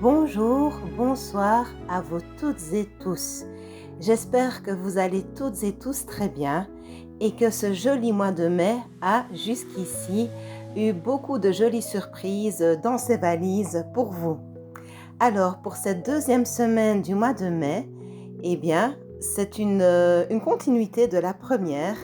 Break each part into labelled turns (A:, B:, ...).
A: Bonjour, bonsoir à vous toutes et tous. J'espère que vous allez toutes et tous très bien et que ce joli mois de mai a jusqu'ici eu beaucoup de jolies surprises dans ses valises pour vous. Alors, pour cette deuxième semaine du mois de mai, eh bien, c'est une continuité de la première,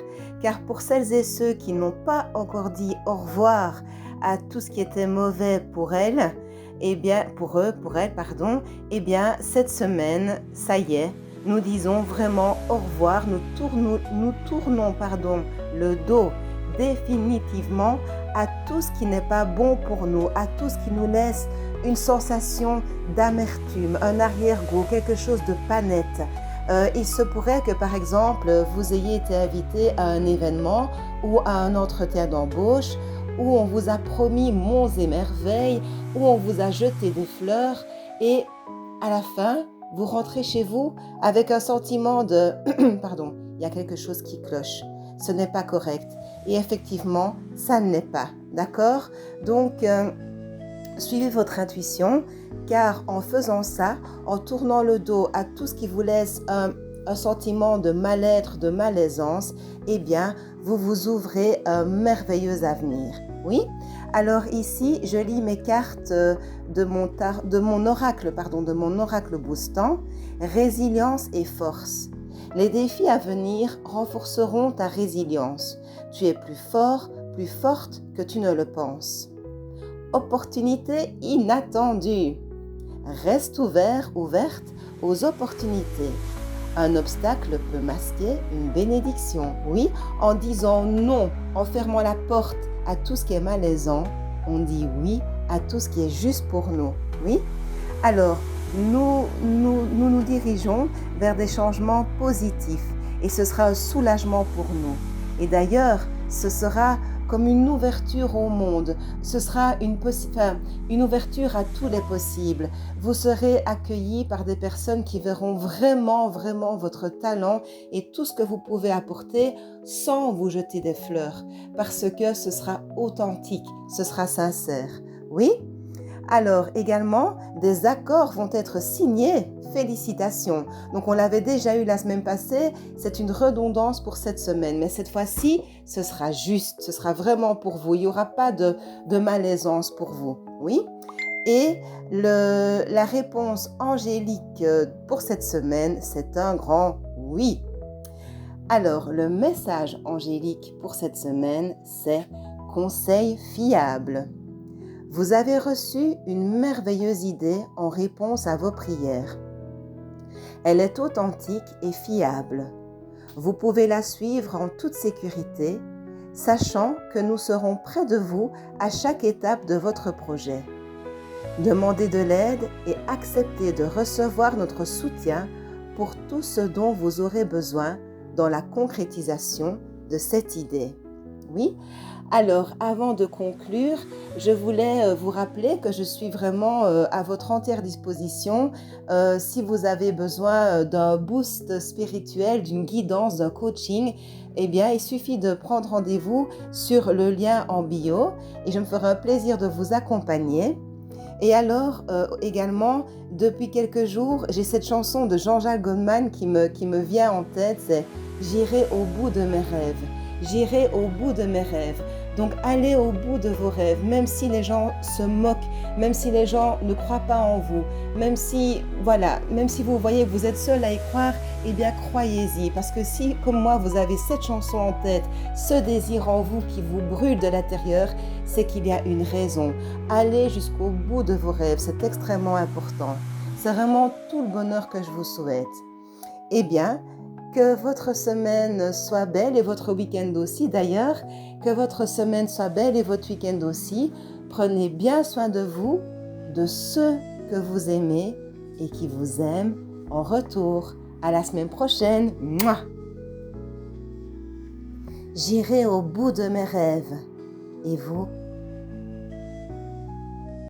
A: car pour celles et ceux qui n'ont pas encore dit au revoir à tout ce qui était mauvais pour elles, eh bien, pour elles, pardon, eh bien, cette semaine, ça y est, nous disons vraiment au revoir, nous tournons, le dos définitivement à tout ce qui n'est pas bon pour nous, à tout ce qui nous laisse une sensation d'amertume, un arrière-goût, quelque chose de pas net. Il se pourrait que, par exemple, vous ayez été invité à un événement ou à un entretien d'embauche où on vous a promis monts et merveilles, où on vous a jeté des fleurs et à la fin, vous rentrez chez vous avec un sentiment de « pardon, il y a quelque chose qui cloche, ce n'est pas correct ». Et effectivement, ça ne l'est pas, d'accord? Donc, suivez votre intuition, car en faisant ça, en tournant le dos à tout ce qui vous laisse un sentiment de mal-être, de malaisance, eh bien, vous vous ouvrez un merveilleux avenir. Oui? Alors ici, je lis mes cartes de mon oracle boostant, résilience et force. Les défis à venir renforceront ta résilience. Tu es plus fort, plus forte que tu ne le penses. Opportunité inattendue. Reste ouverte aux opportunités. Un obstacle peut masquer une bénédiction. Oui, en disant non, en fermant la porte à tout ce qui est malaisant, on dit oui à tout ce qui est juste pour nous. Oui? Alors, nous dirigeons vers des changements positifs et ce sera un soulagement pour nous. Et d'ailleurs, ce sera comme une ouverture au monde. Ce sera une ouverture à tous les possibles. Vous serez accueillis par des personnes qui verront vraiment, vraiment votre talent et tout ce que vous pouvez apporter sans vous jeter des fleurs, parce que ce sera authentique, ce sera sincère. Oui? Alors également, des accords vont être signés. Félicitations. Donc on l'avait déjà eu la semaine passée, c'est une redondance pour cette semaine, mais cette fois-ci, ce sera juste, ce sera vraiment pour vous. Il n'y aura pas de malaisance pour vous. Oui? Et la réponse angélique pour cette semaine, c'est un grand oui. Alors, le message angélique pour cette semaine, c'est conseil fiable. Vous avez reçu une merveilleuse idée en réponse à vos prières. Elle est authentique et fiable. Vous pouvez la suivre en toute sécurité, sachant que nous serons près de vous à chaque étape de votre projet. Demandez de l'aide et acceptez de recevoir notre soutien pour tout ce dont vous aurez besoin dans la concrétisation de cette idée. Oui? Alors, avant de conclure, je voulais vous rappeler que je suis vraiment à votre entière disposition si vous avez besoin d'un boost spirituel, d'une guidance, d'un coaching. Eh bien, il suffit de prendre rendez-vous sur le lien en bio et je me ferai un plaisir de vous accompagner. Et alors, également, depuis quelques jours, j'ai cette chanson de Jean-Jacques Goldman qui me vient en tête, c'est « J'irai au bout de mes rêves ». J'irai au bout de mes rêves. Donc, allez au bout de vos rêves, même si les gens se moquent, même si les gens ne croient pas en vous, même si vous voyez que vous êtes seul à y croire, eh bien, croyez-y. Parce que si, comme moi, vous avez cette chanson en tête, ce désir en vous qui vous brûle de l'intérieur, c'est qu'il y a une raison. Allez jusqu'au bout de vos rêves, c'est extrêmement important. C'est vraiment tout le bonheur que je vous souhaite. Eh bien, que votre semaine soit belle et votre week-end aussi d'ailleurs. Que votre semaine soit belle et votre week-end aussi. Prenez bien soin de vous, de ceux que vous aimez et qui vous aiment en retour. À la semaine prochaine. Mouah! J'irai au bout de mes rêves. Et vous?